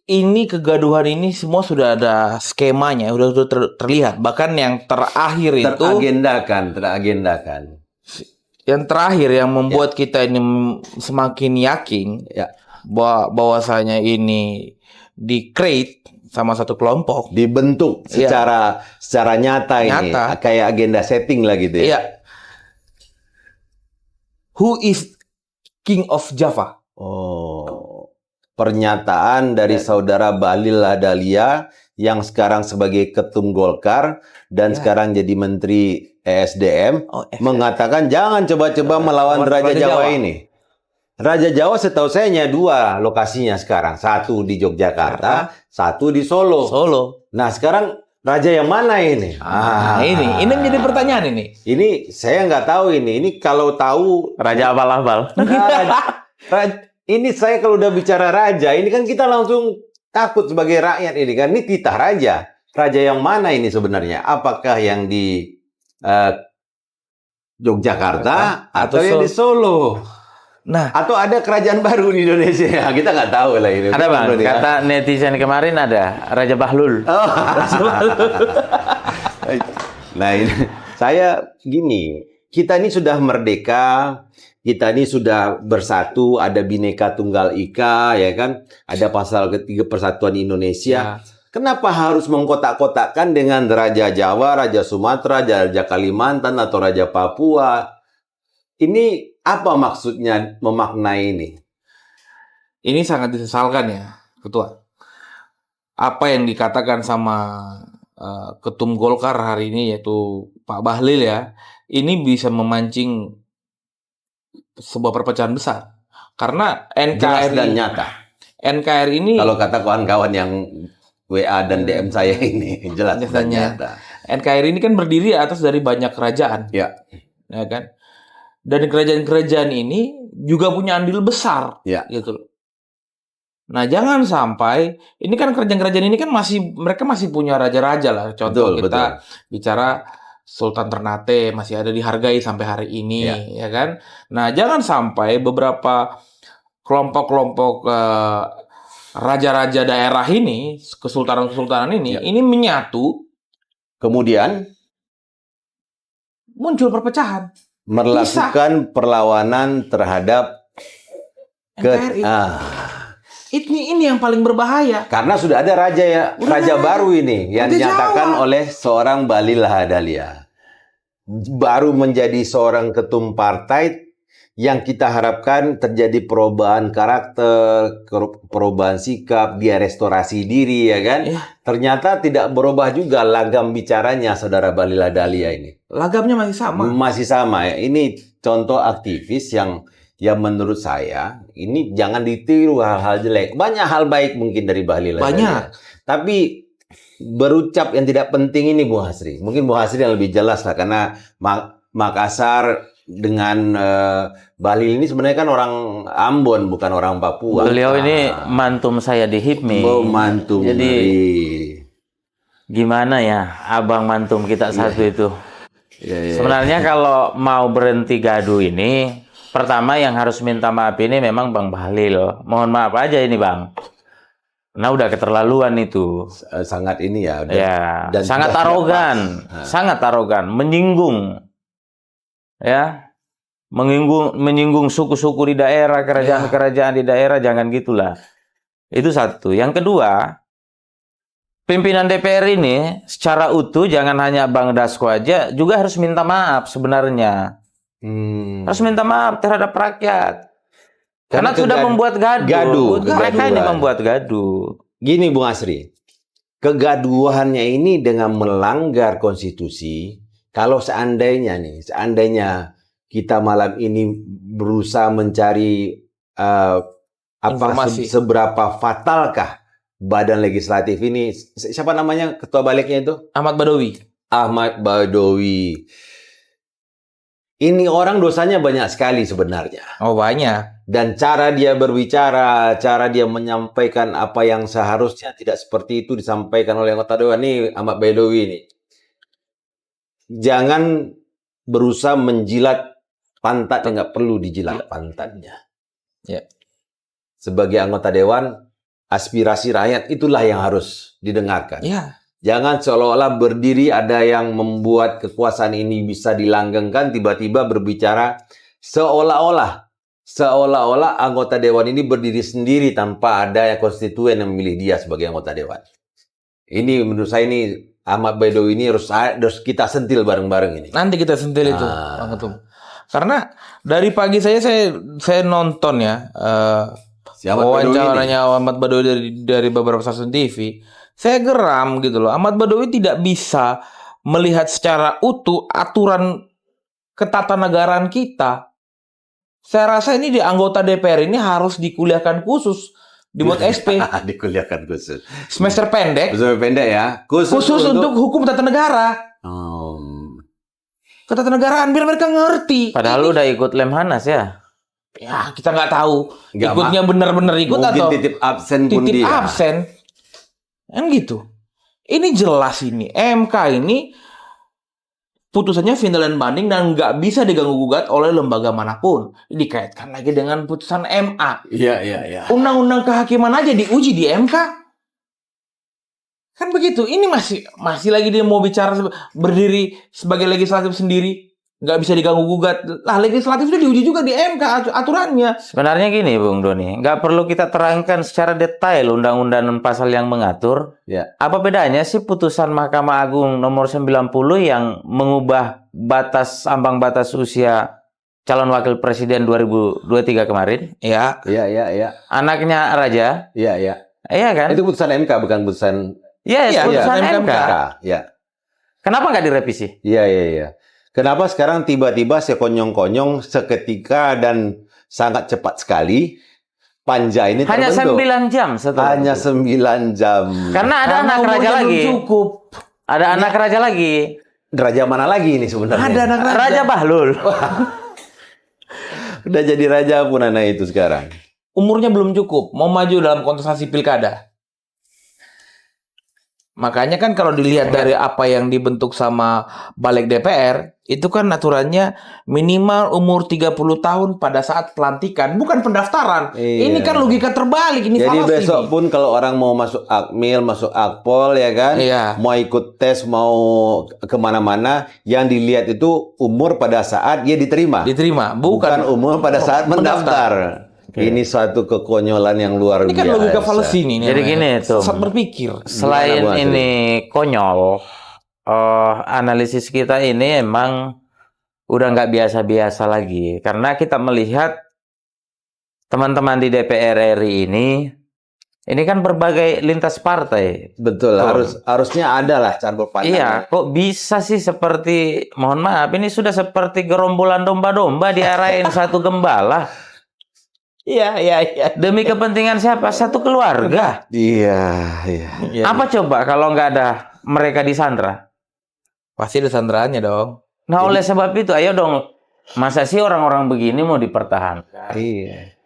ini kegaduhan ini semua sudah ada skemanya, sudah terlihat. Bahkan yang terakhir itu teragendakan. Yang terakhir yang membuat kita ini semakin yakin bahwasanya ini di-create sama satu kelompok, dibentuk secara nyata ini, kayak agenda setting lah gitu ya. Who is King of Java? Oh, pernyataan dari saudara Bahlil Lahadalia yang sekarang sebagai ketum Golkar dan sekarang jadi Menteri ESDM mengatakan jangan coba-coba melawan Raja Jawa ini. Raja Jawa setahu saya hanya 2 lokasinya sekarang, satu di Yogyakarta, satu di Solo. Nah sekarang raja yang mana ini? Ini menjadi pertanyaan ini. Ini saya nggak tahu ini. Ini kalau tahu raja abal-abal. Ini saya kalau udah bicara raja, ini kan kita langsung takut sebagai rakyat ini kan. Ini titah raja. Raja yang mana ini sebenarnya? Apakah yang di Yogyakarta atau yang di Solo? Nah, atau ada kerajaan baru di Indonesia? Kita nggak tahu lah ini. Ada Bang, kata netizen kemarin ada Raja Bahlul. Nah, ini, saya gini, kita ini sudah merdeka, kita ini sudah bersatu, ada Bhinneka Tunggal Ika, ya kan? Ada pasal ketiga Persatuan Indonesia. Kenapa harus mengkotak-kotakkan dengan Raja Jawa, Raja Sumatera, Raja Kalimantan, atau Raja Papua? Ini apa maksudnya memaknai ini? Ini sangat disesalkan ya, Ketua. Apa yang dikatakan sama Ketum Golkar hari ini yaitu Pak Bahlil ya, ini bisa memancing sebuah perpecahan besar. Karena NKRI dan nyata. NKRI ini, kalau kata kawan-kawan yang WA dan DM saya ini, jelas dan nyata. NKRI ini kan berdiri atas dari banyak kerajaan. Ya kan? Dan kerajaan-kerajaan ini juga punya andil besar, gitu loh. Nah, jangan sampai ini kan kerajaan-kerajaan ini kan mereka masih punya raja-raja lah. Contoh kita bicara Sultan Ternate masih ada dihargai sampai hari ini, ya kan? Nah, jangan sampai beberapa kelompok-kelompok raja-raja daerah ini, kesultanan-kesultanan ini menyatu, kemudian muncul perpecahan. Melakukan perlawanan terhadap NKRI. Ini yang paling berbahaya. Karena sudah ada raja baru ini yang dinyatakan oleh seorang Bahlil Lahadalia. Baru menjadi seorang ketum partai yang kita harapkan terjadi perubahan karakter, perubahan sikap, dia restorasi diri, ya kan? Ternyata tidak berubah juga lagam bicaranya saudara Bahlil Lahadalia ini. Lagamnya masih sama. Masih sama ya. Ini contoh aktivis yang menurut saya ini jangan ditiru hal-hal jelek. Banyak hal baik mungkin dari Bahlil Lahadalia. Tapi berucap yang tidak penting ini Bu Hasri. Mungkin Bu Hasri yang lebih jelas lah karena Makassar dengan Bahlil ini sebenarnya kan orang Ambon bukan orang Papua. Beliau ini mantum saya di HIPMI. Mantum. Jadi gimana ya abang mantum kita satu itu. Sebenarnya kalau mau berhenti gaduh ini, pertama yang harus minta maaf ini memang Bang Bahlil. Mohon maaf aja ini Bang. Nah udah keterlaluan itu. Sangat ini ya. Dan sangat arogan. Sangat arogan. Menyinggung. Ya. Menyinggung suku-suku di daerah, kerajaan-kerajaan di daerah. Jangan gitulah. Itu satu. Yang kedua, pimpinan DPR ini secara utuh jangan hanya Bang Dasko aja, juga harus minta maaf sebenarnya. Harus minta maaf terhadap rakyat. Karena sudah membuat gaduh. Mereka ini membuat gaduh. Gini Bung Asri, kegaduhannya ini dengan melanggar konstitusi. Kalau seandainya kita malam ini berusaha mencari informasi seberapa fatalkah badan legislatif ini, siapa namanya ketua baliknya itu? Ahmad Badawi. Ahmad Badawi. Ini orang dosanya banyak sekali sebenarnya. Oh banyak. Dan cara dia berbicara, cara dia menyampaikan apa yang seharusnya tidak seperti itu disampaikan oleh anggota dewan ini Ahmad Badawi ini. Jangan berusaha menjilat pantat yang nggak perlu dijilat pantatnya. Sebagai anggota dewan, aspirasi rakyat itulah yang harus didengarkan. Ya. Jangan seolah-olah berdiri ada yang membuat kekuasaan ini bisa dilanggengkan, tiba-tiba berbicara seolah-olah anggota dewan ini berdiri sendiri tanpa ada konstituen yang memilih dia sebagai anggota dewan. Ini menurut saya ini Ahmad Baidowi ini harus kita sentil bareng-bareng ini. Nanti kita sentil itu, Bang Ketum. Karena dari pagi saya nonton ya wawancaranya Ahmad Baidowi dari beberapa stasiun TV. Saya geram gitu loh. Ahmad Baidowi tidak bisa melihat secara utuh aturan ketatanegaraan kita. Saya rasa ini di anggota DPR ini harus dikuliahkan khusus, dibuat SP. Dikuliahkan khusus. Semester pendek. Semester pendek ya. Khusus untuk hukum tata negara. Ketatanegaraan biar mereka ngerti. Padahal lu udah ikut Lemhanas ya? Ya kita nggak tahu. Ikutnya benar-benar ikut mungkin atau titip absen pun dia. Titip absen. Kan gitu. Ini jelas ini. MK ini putusannya final dan banding dan nggak bisa diganggu-gugat oleh lembaga manapun. Dikaitkan lagi dengan putusan MA. Iya. Undang-undang kehakiman aja diuji di MK. Kan begitu. Ini masih lagi dia mau bicara berdiri sebagai legislatif sendiri. Nggak bisa diganggu-gugat. Lah legislatif itu diuji juga di MK aturannya. Sebenarnya gini Bung Doni, nggak perlu kita terangkan secara detail undang-undang dan pasal yang mengatur. Ya. Apa bedanya sih putusan Mahkamah Agung nomor 90 yang mengubah ambang batas usia calon wakil presiden 2023 kemarin? Ya. Iya. Anaknya Raja? Iya. Iya kan? Itu putusan MK bukan putusan. Iya, putusan MK. Ya. Kenapa nggak direvisi? Iya. Kenapa sekarang tiba-tiba sekonyong-konyong seketika dan sangat cepat sekali panja ini hanya terbentuk? 9 jam setelah Hanya itu. 9 jam. Karena ada anak raja lagi. Cukup. Ada anak raja lagi. Raja mana lagi ini sebenarnya? Ada anak raja. Raja Bahlul. Udah jadi raja pun anak itu sekarang. Umurnya belum cukup. Mau maju dalam kontestasi pilkada. Makanya kan kalau dilihat dari apa yang dibentuk sama balik DPR, itu kan aturannya minimal umur 30 tahun pada saat pelantikan, bukan pendaftaran. Iya. Ini kan logika terbalik, ini jadi falasi besok ini. pun kalau orang mau masuk Akmil, masuk Akpol ya kan, Iya. mau ikut tes, mau kemana-mana, yang dilihat itu umur pada saat dia diterima. Diterima, Bukan umur pada saat mendaftar. Ini suatu kekonyolan yang luar biasa. Ini kan logika falasi nih. Jadi gini tuh. Sesat berpikir. Selain ini konyol, analisis kita ini emang udah nggak biasa-biasa lagi. Karena kita melihat teman-teman di DPR RI ini kan berbagai lintas partai. Betul, harusnya ada lah cara berpandang. Iya, kok bisa sih seperti, mohon maaf, ini sudah seperti gerombolan domba-domba diarahin satu gembala. Iya. Demi kepentingan siapa? Satu keluarga. Iya. Apa coba kalau nggak ada mereka disandra? Pasti ada sandraannya dong. Nah, oleh sebab itu, ayo dong. Masa sih orang-orang begini mau dipertahankan? Iya.